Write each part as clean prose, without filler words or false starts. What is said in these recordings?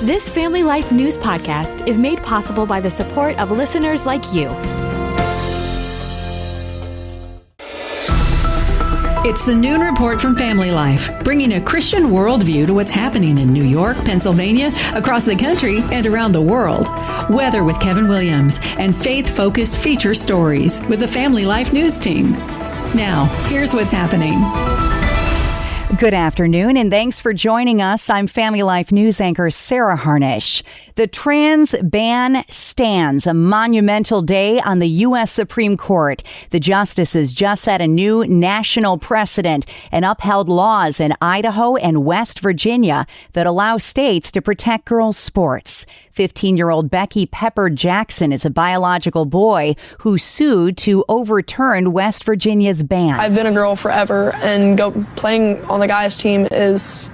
This Family Life News podcast is made possible by the support of listeners like you. It's the Noon Report from Family Life, bringing a Christian worldview to what's happening in New York, Pennsylvania, across the country, and around the world. Weather with Kevin Williams and faith-focused feature stories with the Family Life News team. Now, here's what's happening. Good afternoon, and thanks for joining us. I'm Family Life News anchor Sarah Harnish. The trans ban stands, a monumental day on the U.S. Supreme Court. The justices just set a new national precedent and upheld laws in Idaho and West Virginia that allow states to protect girls' sports. 15-year-old Becky Pepper Jackson is a biological boy who sued to overturn West Virginia's ban. I've been a girl forever, and playing on the guys' team is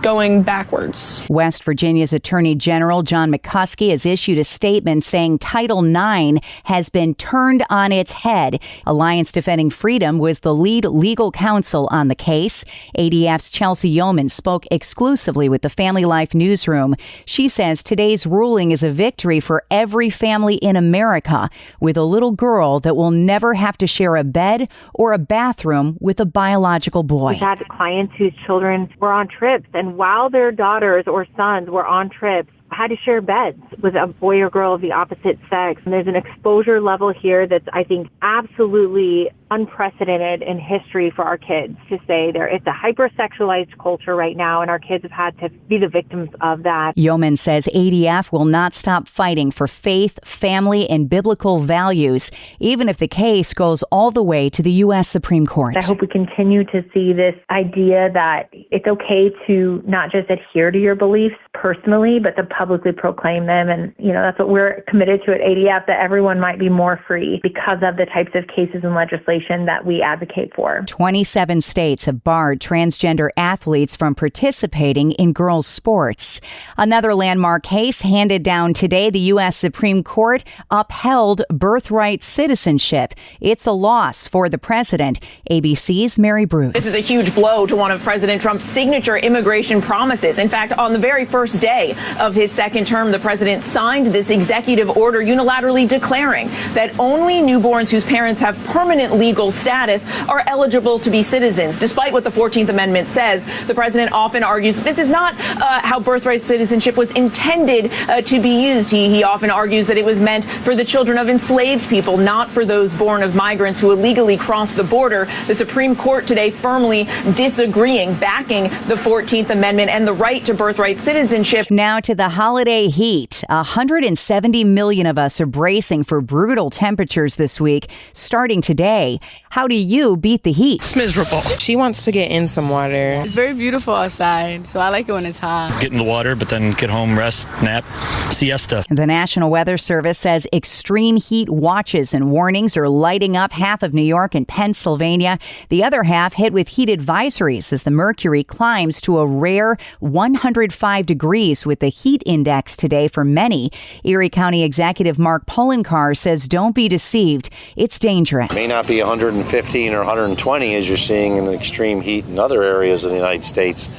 going backwards. West Virginia's Attorney General John McCuskey has issued a statement saying Title IX has been turned on its head. Alliance Defending Freedom was the lead legal counsel on the case. ADF's Chelsea Yeoman spoke exclusively with the Family Life newsroom. She says today's ruling is a victory for every family in America, with a little girl that will never have to share a bed or a bathroom with a biological boy. We've had clients whose children were on trips, and while their daughters or sons were on trips, had to share beds with a boy or girl of the opposite sex. And there's an exposure level here that's, I think, absolutely unprecedented in history for our kids to say it's a hypersexualized culture right now, and our kids have had to be the victims of that. Yeoman says ADF will not stop fighting for faith, family, and biblical values, even if the case goes all the way to the U.S. Supreme Court. I hope we continue to see this idea that it's okay to not just adhere to your beliefs personally, but to publicly proclaim them. And, that's what we're committed to at ADF, that everyone might be more free because of the types of cases and legislation that we advocate for. 27 states have barred transgender athletes from participating in girls' sports. Another landmark case handed down today, the U.S. Supreme Court upheld birthright citizenship. It's a loss for the president. ABC's Mary Bruce. This is a huge blow to one of President Trump's signature immigration promises. In fact, on the very first day of his second term, the president signed this executive order unilaterally declaring that only newborns whose parents have permanent legal status are eligible to be citizens. Despite what the 14th Amendment says, the president often argues this is not how birthright citizenship was intended to be used. He often argues that it was meant for the children of enslaved people, not for those born of migrants who illegally crossed the border. The Supreme Court today firmly disagreeing, backing the 14th Amendment and the right to birthright citizenship. Now to the holiday heat. 170 million of us are bracing for brutal temperatures this week, starting today. How do you beat the heat? It's miserable. She wants to get in some water. It's very beautiful outside, so I like it when it's hot. Get in the water, but then get home, rest, nap, siesta. The National Weather Service says extreme heat watches and warnings are lighting up half of New York and Pennsylvania. The other half hit with heat advisories as the mercury climbs to a rare 105 degrees with the heat index today for many. Erie County Executive Mark Poloncarz says don't be deceived. It's dangerous. It may not be 115 or 120 as you're seeing in the extreme heat in other areas of the United States,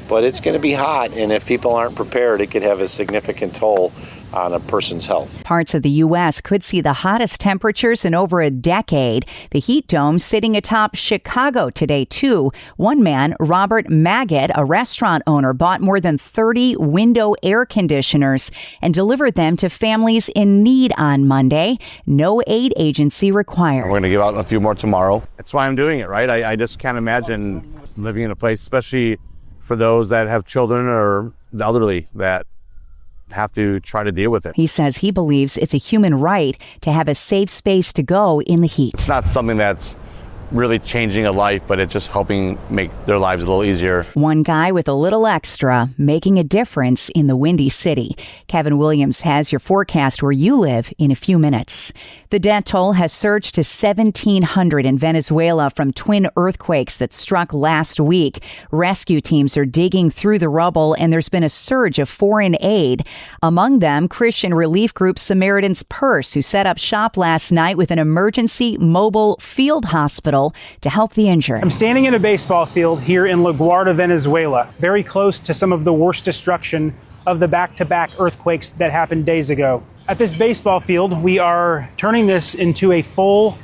but it's going to be hot, and if people aren't prepared, it could have a significant toll on a person's health. Parts of the U.S. could see the hottest temperatures in over a decade. The heat dome sitting atop Chicago today, too. One man, Robert Maggot, a restaurant owner, bought more than 30 window air conditioners and delivered them to families in need on Monday. No aid agency required. We're going to give out a few more tomorrow. That's why I'm doing it, right? I just can't imagine living in a place, especially for those that have children or the elderly, that have to try to deal with it. He says he believes it's a human right to have a safe space to go in the heat. It's not something that's really changing a life, but it's just helping make their lives a little easier. One guy with a little extra making a difference in the Windy City. Kevin Williams has your forecast where you live in a few minutes. The death toll has surged to 1,700 in Venezuela from twin earthquakes that struck last week. Rescue teams are digging through the rubble, and there's been a surge of foreign aid. Among them, Christian relief group Samaritan's Purse, who set up shop last night with an emergency mobile field hospital to help the injured. I'm standing in a baseball field here in La Guardia, Venezuela, very close to some of the worst destruction of the back-to-back earthquakes that happened days ago. At this baseball field, we are turning this into a full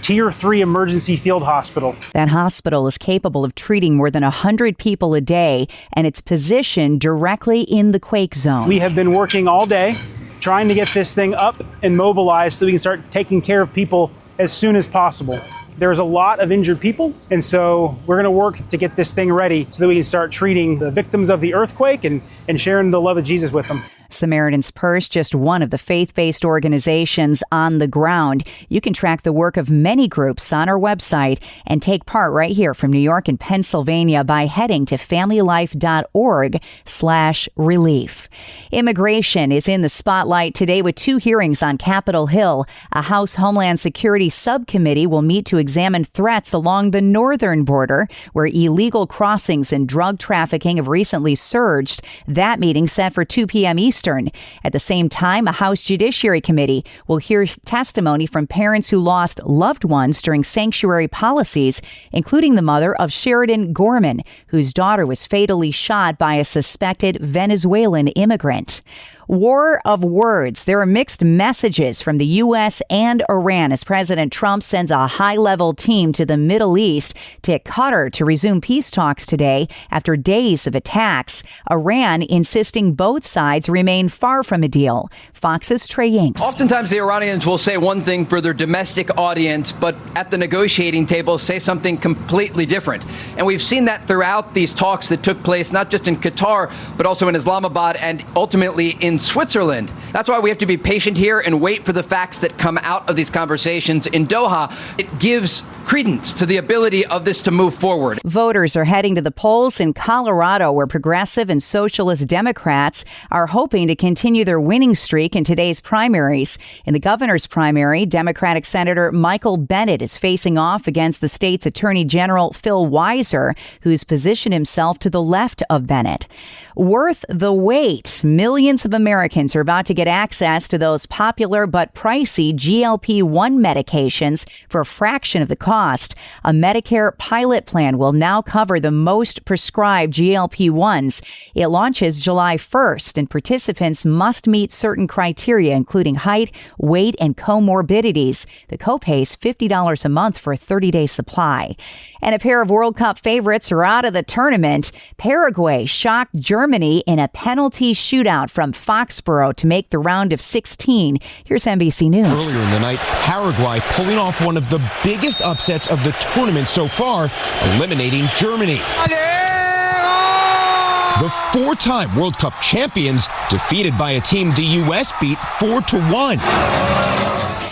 Tier 3 emergency field hospital. That hospital is capable of treating more than 100 people a day, and it's positioned directly in the quake zone. We have been working all day trying to get this thing up and mobilized so we can start taking care of people as soon as possible. There's a lot of injured people, and so we're going to work to get this thing ready so that we can start treating the victims of the earthquake and sharing the love of Jesus with them. Samaritan's Purse, just one of the faith-based organizations on the ground. You can track the work of many groups on our website and take part right here from New York and Pennsylvania by heading to familylife.org/relief. Immigration is in the spotlight today with 2 hearings on Capitol Hill. A House Homeland Security subcommittee will meet to examine threats along the northern border, where illegal crossings and drug trafficking have recently surged. That meeting set for 2 p.m. Eastern. At the same time, a House Judiciary Committee will hear testimony from parents who lost loved ones during sanctuary policies, including the mother of Sheridan Gorman, whose daughter was fatally shot by a suspected Venezuelan immigrant. War of words. There are mixed messages from the U.S. and Iran as President Trump sends a high-level team to the Middle East to Qatar to resume peace talks today after days of attacks. Iran insisting both sides remain far from a deal. Fox's Trey Yanks. Oftentimes the Iranians will say one thing for their domestic audience, but at the negotiating table say something completely different. And we've seen that throughout these talks that took place, not just in Qatar, but also in Islamabad and ultimately in Switzerland. That's why we have to be patient here and wait for the facts that come out of these conversations in Doha. It gives credence to the ability of this to move forward. Voters are heading to the polls in Colorado, where progressive and socialist Democrats are hoping to continue their winning streak in today's primaries. In the governor's primary, Democratic Senator Michael Bennet is facing off against the state's Attorney General Phil Weiser, who's positioned himself to the left of Bennet. Worth the wait. Millions of Americans are about to get access to those popular but pricey GLP-1 medications for a fraction of the cost. A Medicare pilot plan will now cover the most prescribed GLP-1s. It launches July 1st, and participants must meet certain criteria, including height, weight, and comorbidities. The copay is $50 a month for a 30-day supply. And a pair of World Cup favorites are out of the tournament. Paraguay shocked Germany in a penalty shootout from Foxborough to make the round of 16. Here's NBC News. Earlier in the night, Paraguay pulling off one of the biggest upsets of the tournament so far, eliminating Germany. The 4-time World Cup champions defeated by a team the U.S. beat 4-1.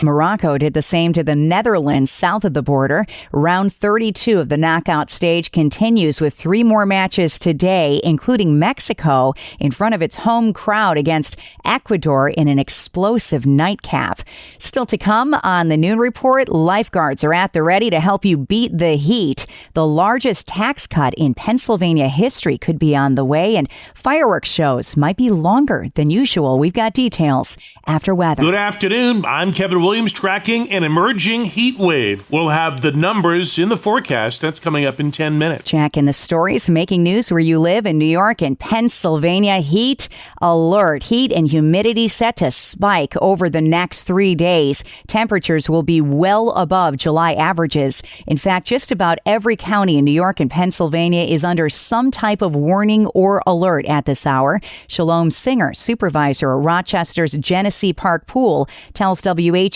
Morocco did the same to the Netherlands south of the border. Round 32 of the knockout stage continues with 3 more matches today, including Mexico in front of its home crowd against Ecuador in an explosive nightcap. Still to come on the Noon Report, lifeguards are at the ready to help you beat the heat. The largest tax cut in Pennsylvania history could be on the way, and fireworks shows might be longer than usual. We've got details after weather. Good afternoon. I'm Kevin Williams, tracking an emerging heat wave. We'll have the numbers in the forecast. That's coming up in 10 minutes. Checking the stories making news where you live in New York and Pennsylvania. Heat alert. Heat and humidity set to spike over the next 3 days. Temperatures will be well above July averages. In fact, just about every county in New York and Pennsylvania is under some type of warning or alert at this hour. Shalom Singer, supervisor at Rochester's Genesee Park Pool, tells WHEC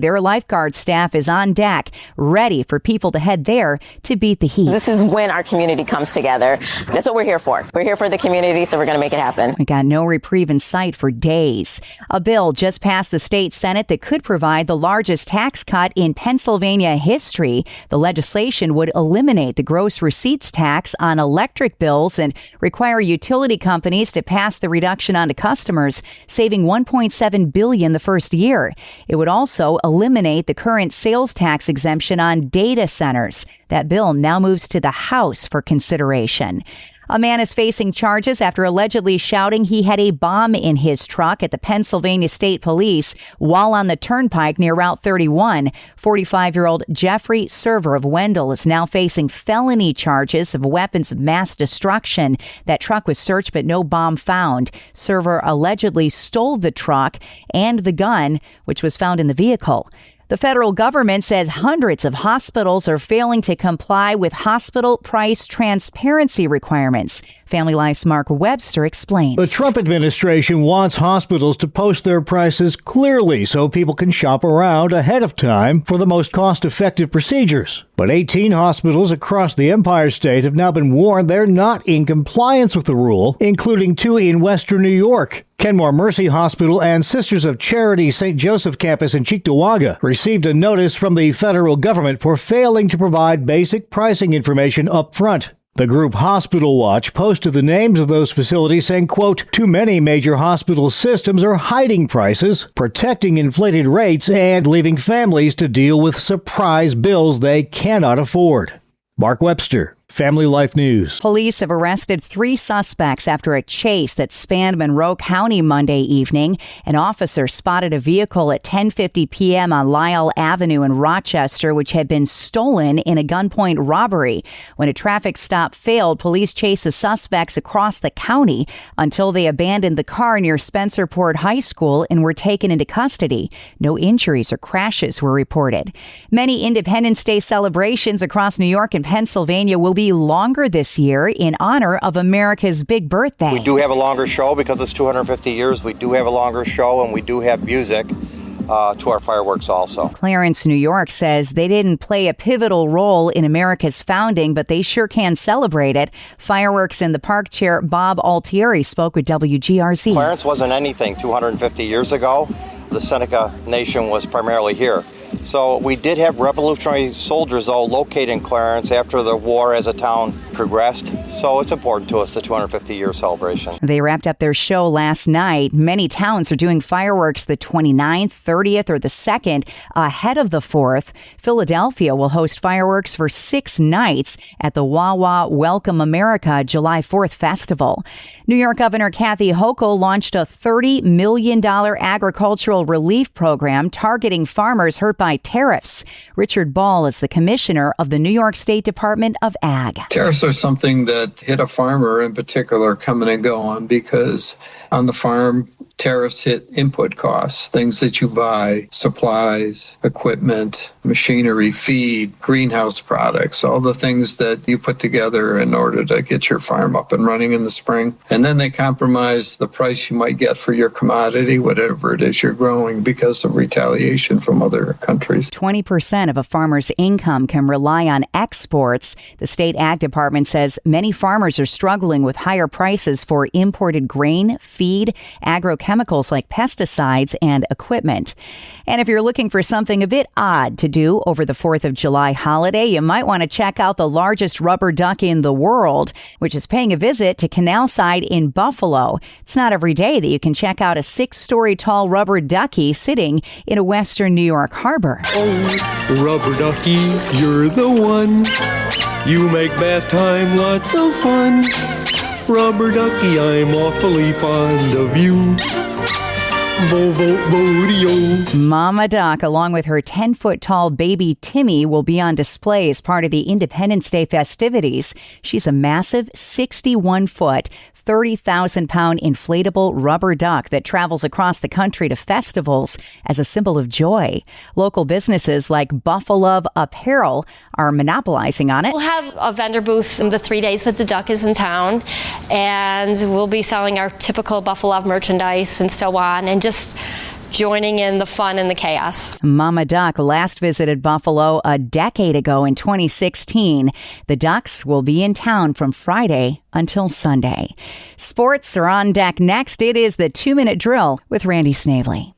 their lifeguard staff is on deck, ready for people to head there to beat the heat. This is when our community comes together. That's what we're here for. We're here for the community, so we're going to make it happen. We got no reprieve in sight for days. A bill just passed the state Senate that could provide the largest tax cut in Pennsylvania history. The legislation would eliminate the gross receipts tax on electric bills and require utility companies to pass the reduction on to customers, saving $1.7 billion the first year. It would also eliminate the current sales tax exemption on data centers. That bill now moves to the House for consideration. A man is facing charges after allegedly shouting he had a bomb in his truck at the Pennsylvania State Police while on the turnpike near Route 31. 45-year-old Jeffrey Server of Wendell is now facing felony charges of weapons of mass destruction. That truck was searched but no bomb found. Server allegedly stole the truck and the gun, which was found in the vehicle. The federal government says hundreds of hospitals are failing to comply with hospital price transparency requirements. Family Life's Mark Webster explains. The Trump administration wants hospitals to post their prices clearly so people can shop around ahead of time for the most cost-effective procedures. But 18 hospitals across the Empire State have now been warned they're not in compliance with the rule, including 2 in Western New York. Kenmore Mercy Hospital and Sisters of Charity St. Joseph campus in Cheektowaga received a notice from the federal government for failing to provide basic pricing information up front. The group Hospital Watch posted the names of those facilities saying, quote, too many major hospital systems are hiding prices, protecting inflated rates, and leaving families to deal with surprise bills they cannot afford. Mark Webster, Family Life News. Police have arrested 3 suspects after a chase that spanned Monroe County Monday evening. An officer spotted a vehicle at 10:50 p.m. on Lyle Avenue in Rochester, which had been stolen in a gunpoint robbery. When a traffic stop failed, police chased the suspects across the county until they abandoned the car near Spencerport High School and were taken into custody. No injuries or crashes were reported. Many Independence Day celebrations across New York and Pennsylvania will be longer this year in honor of America's big birthday. We do have a longer show because it's 250 years. We do have a longer show, and we do have music to our fireworks also. Clarence, New York says they didn't play a pivotal role in America's founding, but they sure can celebrate it. Fireworks in the Park Chair Bob Altieri spoke with WGRZ. Clarence wasn't anything 250 years ago. The Seneca Nation was primarily here. So we did have Revolutionary soldiers, though, located in Clarence after the war as a town progressed. So it's important to us, the 250-year celebration. They wrapped up their show last night. Many towns are doing fireworks the 29th, 30th, or the 2nd ahead of the 4th. Philadelphia will host fireworks for 6 nights at the Wawa Welcome America July 4th Festival. New York Governor Kathy Hochul launched a $30 million agricultural relief program targeting farmers hurt by tariffs. Richard Ball is the commissioner of the New York State Department of Ag. Tariffs are something that hit a farmer in particular coming and going because on the farm, tariffs hit input costs, things that you buy, supplies, equipment, machinery, feed, greenhouse products, all the things that you put together in order to get your farm up and running in the spring. And then they compromise the price you might get for your commodity, whatever it is you're growing, because of retaliation from other countries. 20% of a farmer's income can rely on exports. The state ag department says many farmers are struggling with higher prices for imported grain, feed, agrochemicals like pesticides, and equipment. And if you're looking for something a bit odd to do over the 4th of July holiday, you might want to check out the largest rubber duck in the world, which is paying a visit to Canalside in Buffalo. It's not every day that you can check out a 6-story tall rubber ducky sitting in a western New York harbor. Oh, rubber ducky, you're the one. You make bath time lots of fun. Rubber ducky, I'm awfully fond of you. Mama Duck, along with her 10-foot-tall baby Timmy, will be on display as part of the Independence Day festivities. She's a massive 61-foot, 30,000-pound inflatable rubber duck that travels across the country to festivals as a symbol of joy. Local businesses like Buffalo Apparel are monopolizing on it. We'll have a vendor booth the 3 days that the duck is in town, and we'll be selling our typical Buffalo merchandise and so on, and just joining in the fun and the chaos. Mama Duck last visited Buffalo a decade ago in 2016. The Ducks will be in town from Friday until Sunday. Sports are on deck next. It is the 2-minute drill with Randy Snavely.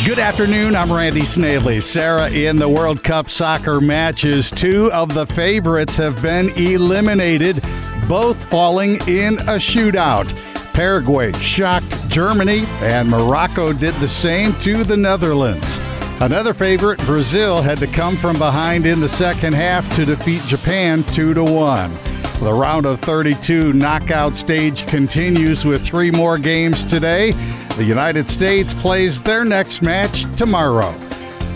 Good afternoon, I'm Randy Snavely. Sarah, in the World Cup soccer matches, 2 of the favorites have been eliminated, both falling in a shootout. Paraguay shocked Germany, and Morocco did the same to the Netherlands. Another favorite, Brazil, had to come from behind in the second half to defeat Japan 2-1. The round of 32 knockout stage continues with 3 more games today. The United States plays their next match tomorrow.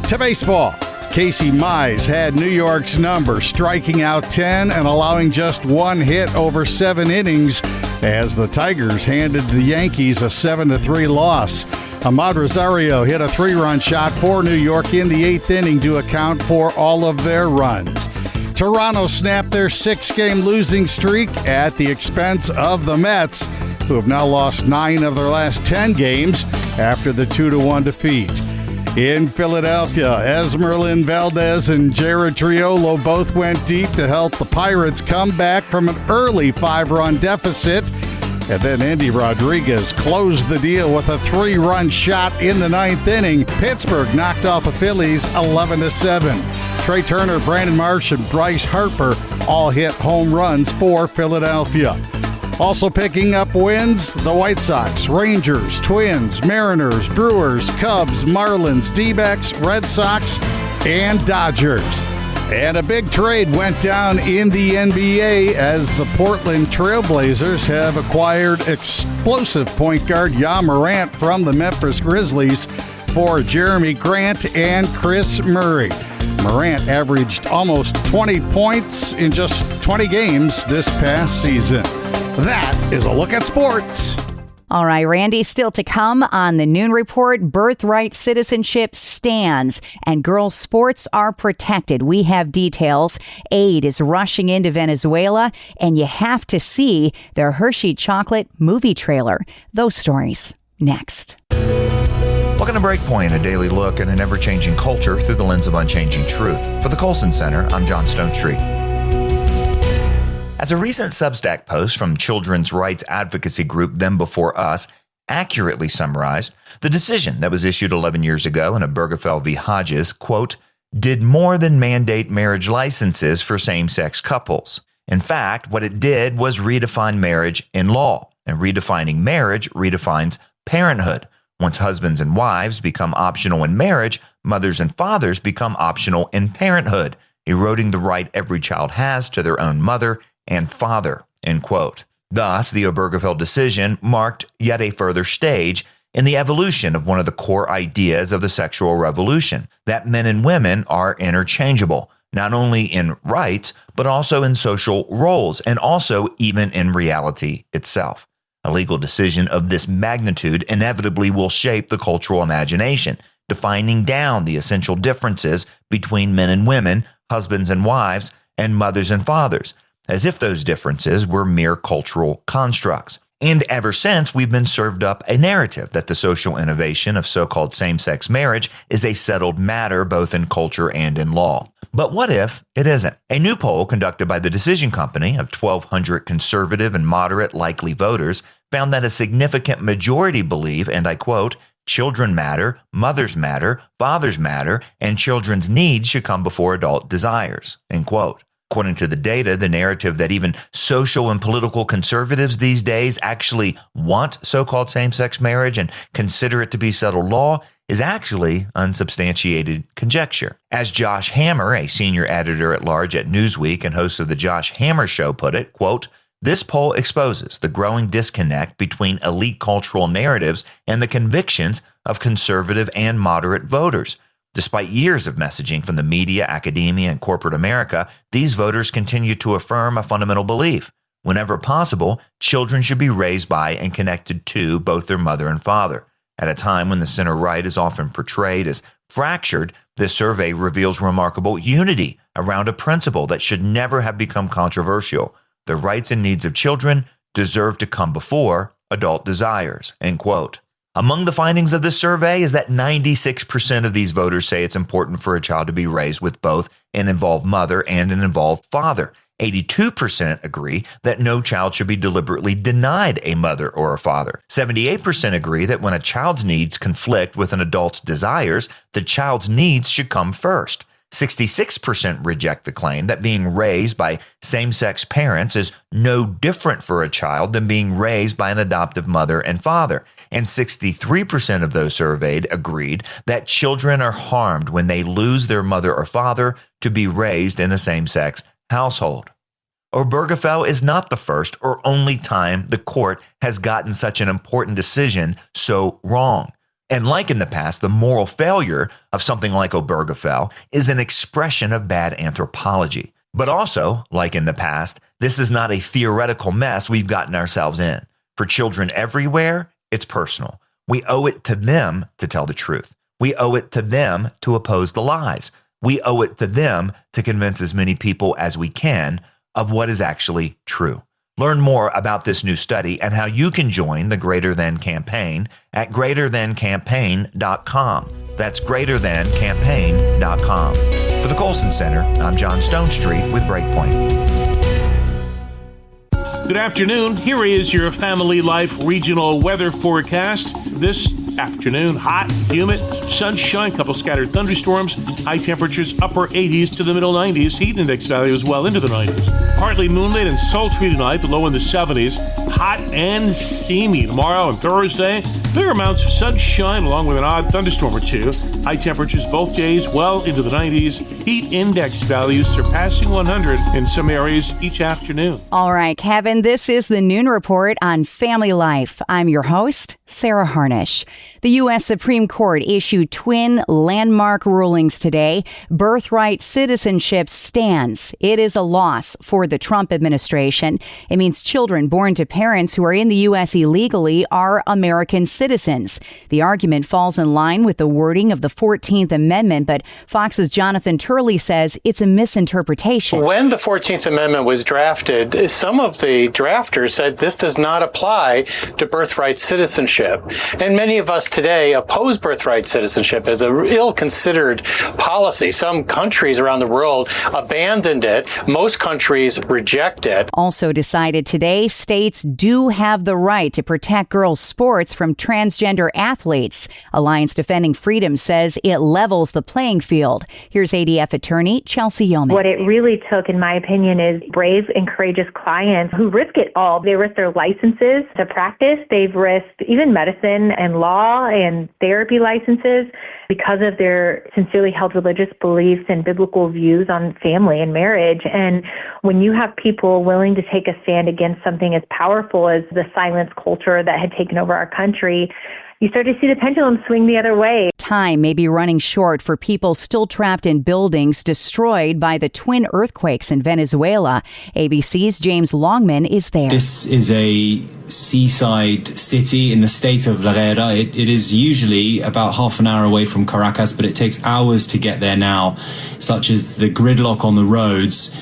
To baseball, Casey Mize had New York's number, striking out 10 and allowing just 1 hit over 7 innings as the Tigers handed the Yankees a 7-3 loss. Ahmad Rosario hit a 3-run shot for New York in the 8th inning to account for all of their runs. Toronto snapped their 6-game losing streak at the expense of the Mets, who have now lost 9 of their last 10 games after the 2-1 defeat. In Philadelphia, Esmeralyn Valdez and Jared Triolo both went deep to help the Pirates come back from an early 5-run deficit. And then Andy Rodriguez closed the deal with a 3-run shot in the 9th inning. Pittsburgh knocked off the Phillies 11-7. Trey Turner, Brandon Marsh, and Bryce Harper all hit home runs for Philadelphia. Also picking up wins, the White Sox, Rangers, Twins, Mariners, Brewers, Cubs, Marlins, D-backs, Red Sox, and Dodgers. And a big trade went down in the NBA as the Portland Trailblazers have acquired explosive point guard Ja Morant from the Memphis Grizzlies for Jeremy Grant and Chris Murray. Morant averaged almost 20 points in just 20 games this past season. That is a look at sports. All right, Randy, still to come on the Noon Report. Birthright citizenship stands and girls' sports are protected. We have details. Aid is rushing into Venezuela, and you have to see their Hershey chocolate movie trailer. Those stories next. Welcome to Breakpoint, a daily look at an ever-changing culture through the lens of unchanging truth. For the Colson Center, I'm John Stonestreet. As a recent Substack post from children's rights advocacy group Them Before Us accurately summarized, the decision that was issued 11 years ago in Obergefell v. Hodges, quote, did more than mandate marriage licenses for same-sex couples. In fact, what it did was redefine marriage in law, and redefining marriage redefines parenthood. Once husbands and wives become optional in marriage, mothers and fathers become optional in parenthood, eroding the right every child has to their own mother and father, end quote. Thus, the Obergefell decision marked yet a further stage in the evolution of one of the core ideas of the sexual revolution, that men and women are interchangeable, not only in rights, but also in social roles, and also even in reality itself. A legal decision of this magnitude inevitably will shape the cultural imagination, defining down the essential differences between men and women, husbands and wives, and mothers and fathers, as if those differences were mere cultural constructs. And ever since, we've been served up a narrative that the social innovation of so-called same-sex marriage is a settled matter both in culture and in law. But what if it isn't? A new poll conducted by the Decision Company of 1,200 conservative and moderate likely voters found that a significant majority believe, and I quote, children matter, mothers matter, fathers matter, and children's needs should come before adult desires, end quote. According to the data, the narrative that even social and political conservatives these days actually want so-called same-sex marriage and consider it to be settled law is actually unsubstantiated conjecture. As Josh Hammer, a senior editor-at-large at Newsweek and host of the Josh Hammer Show, put it, quote, this poll exposes the growing disconnect between elite cultural narratives and the convictions of conservative and moderate voters. Despite years of messaging from the media, academia, and corporate America, these voters continue to affirm a fundamental belief. Whenever possible, children should be raised by and connected to both their mother and father. At a time when the center-right is often portrayed as fractured, this survey reveals remarkable unity around a principle that should never have become controversial. The rights and needs of children deserve to come before adult desires, end quote. Among the findings of this survey is that 96% of these voters say it's important for a child to be raised with both an involved mother and an involved father. 82% agree that no child should be deliberately denied a mother or a father. 78% agree that when a child's needs conflict with an adult's desires, the child's needs should come first. 66% reject the claim that being raised by same-sex parents is no different for a child than being raised by an adoptive mother and father. And 63% of those surveyed agreed that children are harmed when they lose their mother or father to be raised in a same-sex household. Obergefell is not the first or only time the court has gotten such an important decision so wrong. And like in the past, the moral failure of something like Obergefell is an expression of bad anthropology. But also, like in the past, this is not a theoretical mess we've gotten ourselves in. For children everywhere, it's personal. We owe it to them to tell the truth. We owe it to them to oppose the lies. We owe it to them to convince as many people as we can of what is actually true. Learn more about this new study and how you can join the Greater Than campaign at greaterthancampaign.com. That's greaterthancampaign.com. For the Colson Center, I'm John Stonestreet with Breakpoint. Good afternoon. Here is your Family Life regional weather forecast. This afternoon, hot, humid, sunshine, couple scattered thunderstorms, high temperatures upper 80s to the middle 90s, heat index value as well into the 90s. Partly moonlit and sultry tonight, the low in the 70s. Hot and steamy tomorrow and Thursday. Fair amounts of sunshine along with an odd thunderstorm or two. High temperatures both days well into the 90s. Heat index values surpassing 100 in some areas each afternoon. All right, Kevin, this is the Noon Report on Family Life. I'm your host, Sarah Harnish. The U.S. Supreme Court issued twin landmark rulings today. Birthright citizenship stands. It is a loss for the Trump administration. It means children born to parents who are in the U.S. illegally are American citizens. The argument falls in line with the wording of the 14th Amendment, but Fox's Jonathan Turley says it's a misinterpretation. When the 14th Amendment was drafted, some of the drafters said this does not apply to birthright citizenship. And many of us today oppose birthright citizenship as a ill-considered policy. Some countries around the world abandoned it. Most countries reject it. Also decided today, states do have the right to protect girls' sports from transgender athletes. Alliance Defending Freedom says it levels the playing field. Here's ADF attorney Chelsea Yeoman. What it really took, in my opinion, is brave and courageous clients who risk it all. They risk their licenses to practice. They've risked even medicine and law and therapy licenses because of their sincerely held religious beliefs and biblical views on family and marriage. And when you have people willing to take a stand against something as powerful as the silence culture that had taken over our country, you start to see the pendulum swing the other way. Time may be running short for people still trapped in buildings destroyed by the twin earthquakes in Venezuela. ABC's James Longman is there. This is a seaside city in the state of Lara. It is usually about half an hour away from Caracas, but it takes hours to get there now, such as the gridlock on the roads.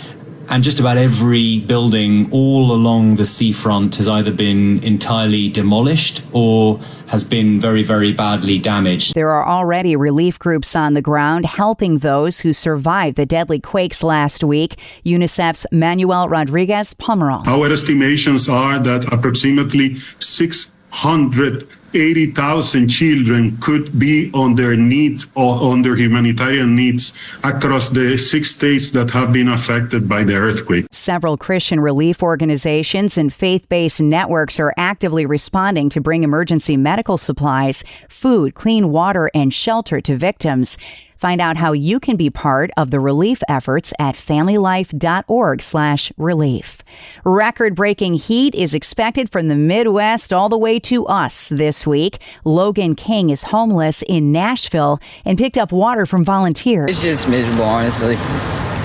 And just about every building all along the seafront has either been entirely demolished or has been very, very badly damaged. There are already relief groups on the ground helping those who survived the deadly quakes last week. UNICEF's Manuel Rodriguez Pomeroy. Our estimations are that approximately 680,000 children could be on their needs or on their humanitarian needs across the 6 states that have been affected by the earthquake. Several Christian relief organizations and faith-based networks are actively responding to bring emergency medical supplies, food, clean water, and shelter to victims. Find out how you can be part of the relief efforts at familylife.org/relief. Record-breaking heat is expected from the Midwest all the way to us this week. Logan King is homeless in Nashville and picked up water from volunteers. It's just miserable, honestly.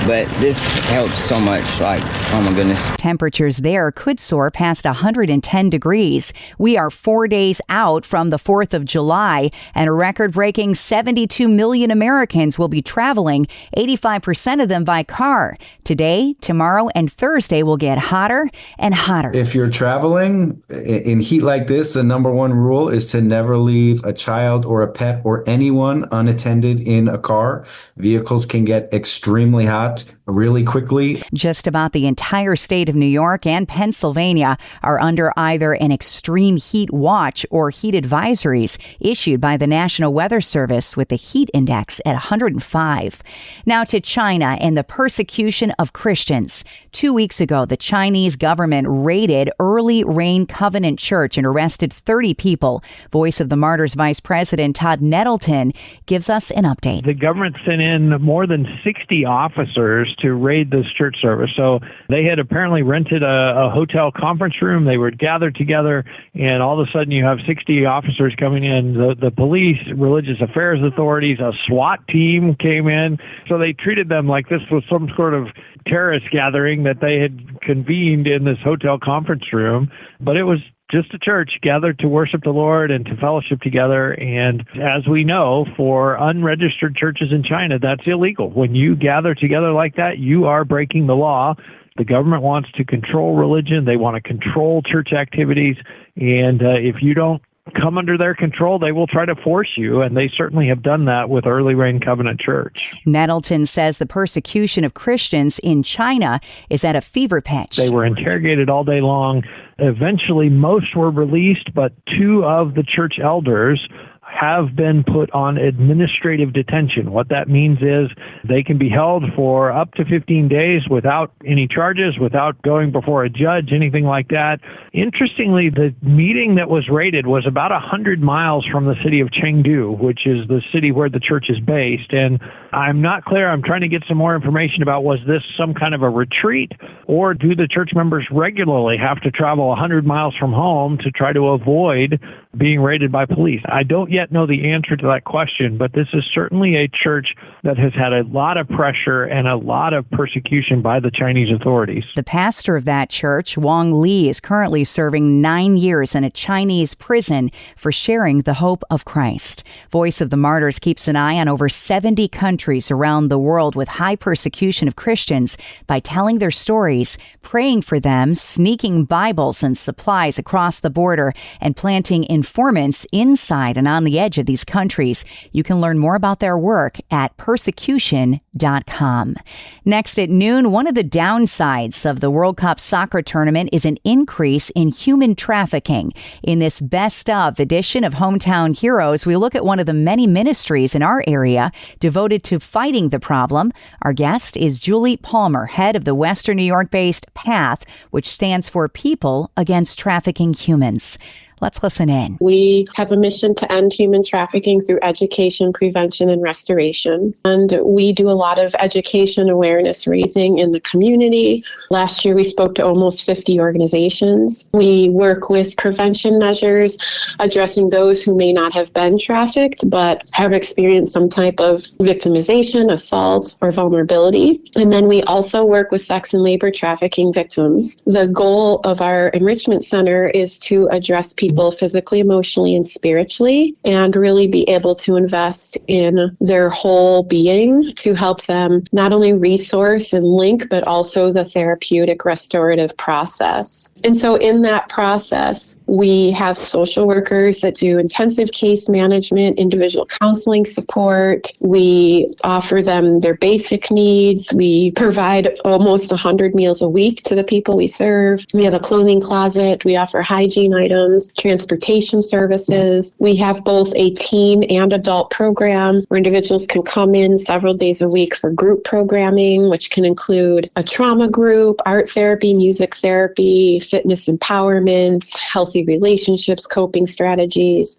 But this helps so much, like, oh my goodness. Temperatures there could soar past 110 degrees. We are 4 days out from the 4th of July, and a record-breaking 72 million Americans will be traveling, 85% of them by car. Today, tomorrow, and Thursday will get hotter and hotter. If you're traveling in heat like this, the number one rule is to never leave a child or a pet or anyone unattended in a car. Vehicles can get extremely hot really quickly. Just about the entire state of New York and Pennsylvania are under either an extreme heat watch or heat advisories issued by the National Weather Service, with the heat index at 105. Now to China and the persecution of Christians. 2 weeks ago, the Chinese government raided Early Rain Covenant Church and arrested 30 people. Voice of the Martyrs Vice President Todd Nettleton gives us an update. The government sent in more than 60 officers to raid this church service. So they had apparently rented a hotel conference room. They were gathered together, and all of a sudden you have 60 officers coming in. The police, religious affairs authorities, a SWAT team came in. So they treated them like this was some sort of terrorist gathering that they had convened in this hotel conference room. But it was just a church gathered to worship the Lord and to fellowship together. And as we know, for unregistered churches in China, that's illegal. When you gather together like that, you are breaking the law. The government wants to control religion. They want to control church activities. And if you don't come under their control, they will try to force you, and they certainly have done that with Early Rain Covenant Church. Nettleton says the persecution of Christians in China is at a fever pitch. They were interrogated all day long. Eventually, most were released, but 2 of the church elders have been put on administrative detention. What that means is they can be held for up to 15 days without any charges, without going before a judge, anything like that. Interestingly, the meeting that was raided was about 100 miles from the city of Chengdu, which is the city where the church is based. And I'm not clear. I'm trying to get some more information about, was this some kind of a retreat, or do the church members regularly have to travel 100 miles from home to try to avoid being raided by police? I don't yet know the answer to that question, but this is certainly a church that has had a lot of pressure and a lot of persecution by the Chinese authorities. The pastor of that church, Wang Li, is currently serving 9 years in a Chinese prison for sharing the hope of Christ. Voice of the Martyrs keeps an eye on over 70 countries around the world with high persecution of Christians by telling their stories, praying for them, sneaking Bibles and supplies across the border, and planting informants inside and on the edge of these countries. You can learn more about their work at persecution.com. Next at noon, one of the downsides of the World Cup soccer tournament is an increase in human trafficking. In this best of edition of Hometown Heroes, we look at one of the many ministries in our area devoted to fighting the problem. Our guest is Julie Palmer, head of the Western New York-based PATH, which stands for People Against Trafficking Humans. Let's listen in. We have a mission to end human trafficking through education, prevention, and restoration. And we do a lot of education awareness raising in the community. Last year, we spoke to almost 50 organizations. We work with prevention measures, addressing those who may not have been trafficked, but have experienced some type of victimization, assault, or vulnerability. And then we also work with sex and labor trafficking victims. The goal of our enrichment center is to address people physically, emotionally, and spiritually, and really be able to invest in their whole being to help them not only resource and link, but also the therapeutic restorative process. And so in that process, we have social workers that do intensive case management, individual counseling support. We offer them their basic needs. We provide almost 100 meals a week to the people we serve. We have a clothing closet. We offer hygiene items, transportation services. We have both a teen and adult program where individuals can come in several days a week for group programming, which can include a trauma group, art therapy, music therapy, fitness empowerment, healthy relationships, coping strategies.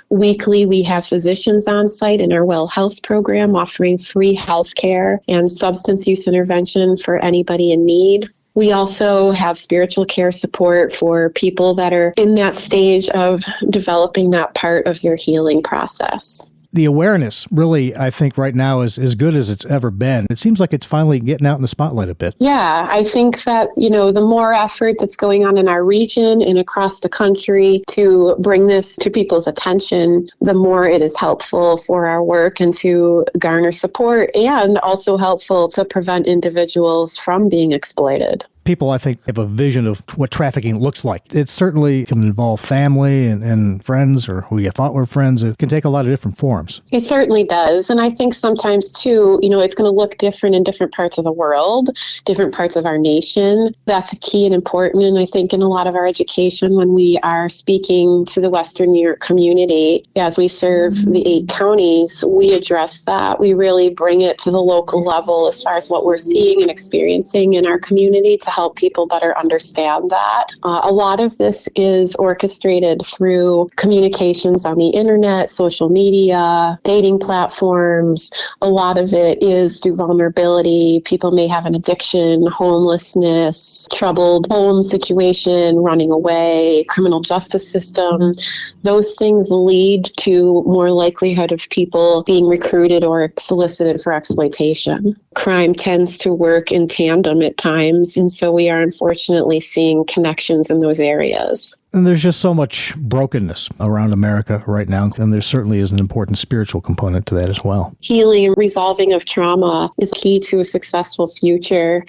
Weekly, we have physicians on site in our Well Health program offering free health care and substance use intervention for anybody in need. We also have spiritual care support for people that are in that stage of developing that part of their healing process. The awareness really, I think right now is as good as it's ever been. It seems like it's finally getting out in the spotlight a bit. Yeah, I think that, the more effort that's going on in our region and across the country to bring this to people's attention, the more it is helpful for our work and to garner support, and also helpful to prevent individuals from being exploited. People, I think, have a vision of what trafficking looks like. It certainly can involve family and friends or who you thought were friends. It can take a lot of different forms. It certainly does. And I think sometimes, too, it's going to look different in different parts of the world, different parts of our nation. That's key and important. And I think in a lot of our education, when we are speaking to the Western New York community, as we serve the 8 counties, we address that. We really bring it to the local level as far as what we're seeing and experiencing in our community to help people better understand that. A lot of this is orchestrated through communications on the internet, social media, dating platforms. A lot of it is through vulnerability. People may have an addiction, homelessness, troubled home situation, running away, criminal justice system. Those things lead to more likelihood of people being recruited or solicited for exploitation. Crime tends to work in tandem at times, and so we are unfortunately seeing connections in those areas. And there's just so much brokenness around America right now, and there certainly is an important spiritual component to that as well. Healing and resolving of trauma is key to a successful future.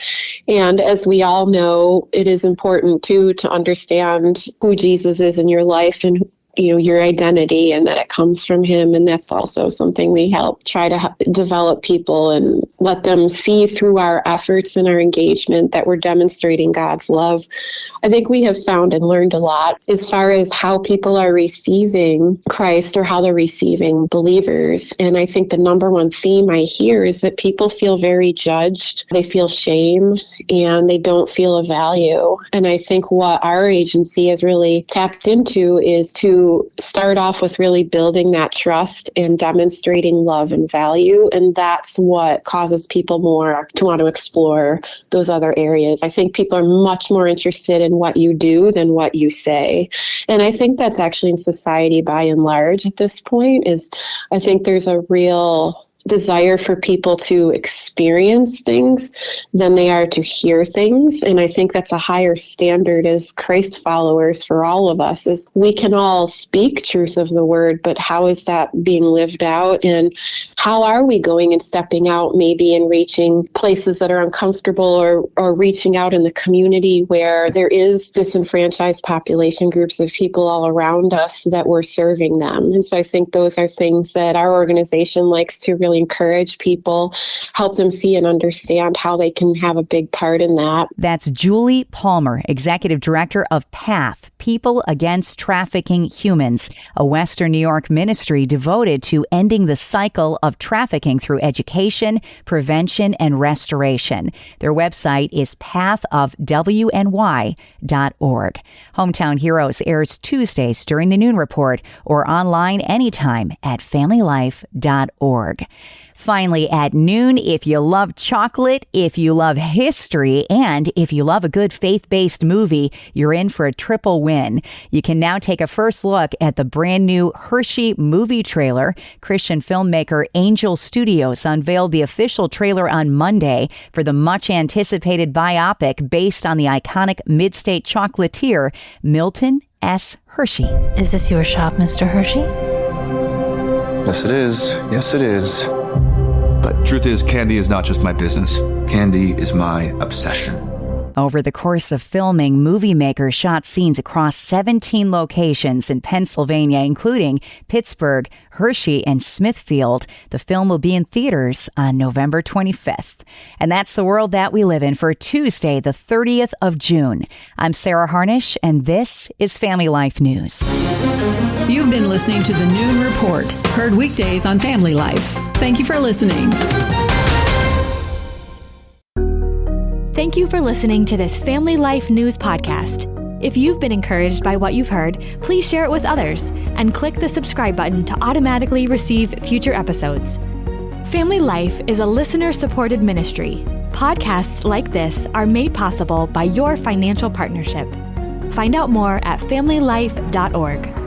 And as we all know, it is important, too, to understand who Jesus is in your life and your identity and that it comes from him. And that's also something we help try to develop people and let them see through our efforts and our engagement that we're demonstrating God's love. I think we have found and learned a lot as far as how people are receiving Christ or how they're receiving believers. And I think the number one theme I hear is that people feel very judged. They feel shame and they don't feel a value. And I think what our agency has really tapped into is to start off with really building that trust and demonstrating love and value. And that's what causes people more to want to explore those other areas. I think people are much more interested in what you do than what you say. And I think that's actually in society by and large at this point is I think there's a real desire for people to experience things than they are to hear things. And I think that's a higher standard as Christ followers for all of us is we can all speak truth of the word, but how is that being lived out? And how are we going and stepping out maybe and reaching places that are uncomfortable or reaching out in the community where there is disenfranchised population groups of people all around us that we're serving them. And so I think those are things that our organization likes to really encourage people, help them see and understand how they can have a big part in that. That's Julie Palmer, Executive Director of PATH, People Against Trafficking Humans, a Western New York ministry devoted to ending the cycle of trafficking through education, prevention, and restoration. Their website is pathofwny.org. Hometown Heroes airs Tuesdays during the Noon Report or online anytime at familylife.org. Finally, at noon, if you love chocolate, if you love history, and if you love a good faith-based movie, you're in for a triple win. You can now take a first look at the brand new Hershey movie trailer. Christian filmmaker Angel Studios unveiled the official trailer on Monday for the much-anticipated biopic based on the iconic mid-state chocolatier, Milton S. Hershey. Is this your shop, Mr. Hershey? Yes, it is. Yes, it is. But truth is, candy is not just my business. Candy is my obsession. Over the course of filming, movie makers shot scenes across 17 locations in Pennsylvania, including Pittsburgh, Hershey, and Smithfield. The film will be in theaters on November 25th. And that's the world that we live in for Tuesday, the 30th of June. I'm Sarah Harnish, and this is Family Life News. You've been listening to The Noon Report, heard weekdays on Family Life. Thank you for listening. Thank you for listening to this Family Life News podcast. If you've been encouraged by what you've heard, please share it with others and click the subscribe button to automatically receive future episodes. Family Life is a listener-supported ministry. Podcasts like this are made possible by your financial partnership. Find out more at familylife.org.